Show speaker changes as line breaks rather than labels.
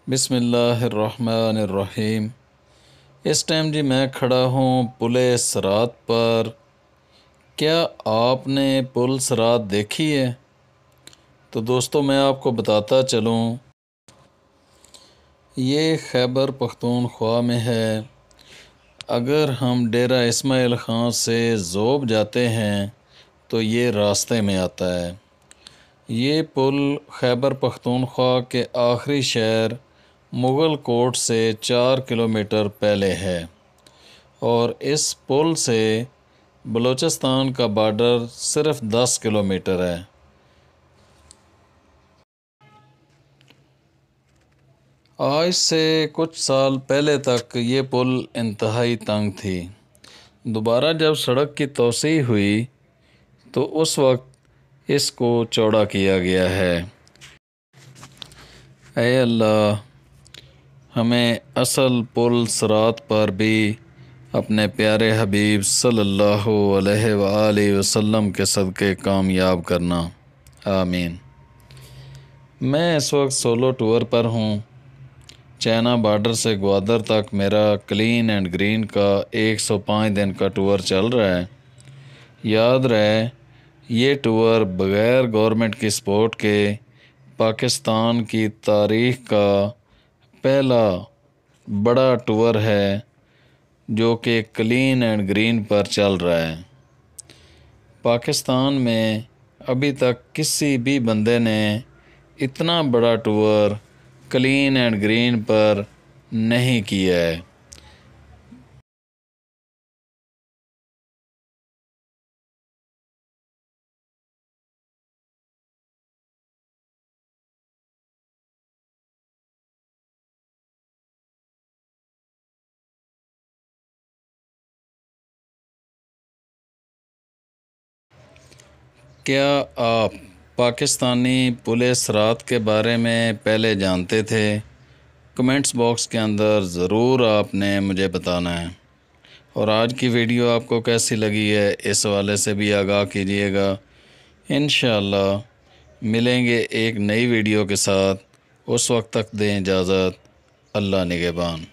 بسم اللہ الرحمن الرحیم۔ اس ٹائم جی میں کھڑا ہوں پل صراط پر۔ کیا آپ نے پل صراط دیکھی ہے؟ تو دوستو میں آپ کو بتاتا چلوں، یہ خیبر پختونخوا میں ہے۔ اگر ہم ڈیرہ اسماعیل خان سے ذوب جاتے ہیں تو یہ راستے میں آتا ہے۔ یہ پل خیبر پختونخوا کے آخری شہر مغل کوٹ سے 4 کلومیٹر پہلے ہے، اور اس پل سے بلوچستان کا بارڈر صرف 10 کلومیٹر ہے۔ آج سے کچھ سال پہلے تک یہ پل انتہائی تنگ تھی۔ دوبارہ جب سڑک کی توسیع ہوئی تو اس وقت اس کو چوڑا کیا گیا ہے۔ اے اللہ، ہمیں اصل پل صراط پر بھی اپنے پیارے حبیب صلی اللہ علیہ وآلہ وسلم کے صدقے کامیاب کرنا، آمین۔ میں اس وقت سولو ٹور پر ہوں۔ چائنا بارڈر سے گوادر تک میرا کلین اینڈ گرین کا 105 دن کا ٹور چل رہا ہے۔ یاد رہے، یہ ٹور بغیر گورنمنٹ کی سپورٹ کے پاکستان کی تاریخ کا پہلا بڑا ٹور ہے جو کہ کلین اینڈ گرین پر چل رہا ہے۔ پاکستان میں ابھی تک کسی بھی بندے نے اتنا بڑا ٹور کلین اینڈ گرین پر نہیں کیا ہے۔ کیا آپ پاکستانی پل صراط کے بارے میں پہلے جانتے تھے؟ کمنٹس باکس کے اندر ضرور آپ نے مجھے بتانا ہے۔ اور آج کی ویڈیو آپ کو کیسی لگی ہے اس حوالے سے بھی آگاہ کیجیے گا۔ انشاءاللہ ملیں گے ایک نئی ویڈیو کے ساتھ۔ اس وقت تک دیں اجازت۔ اللہ نگہبان۔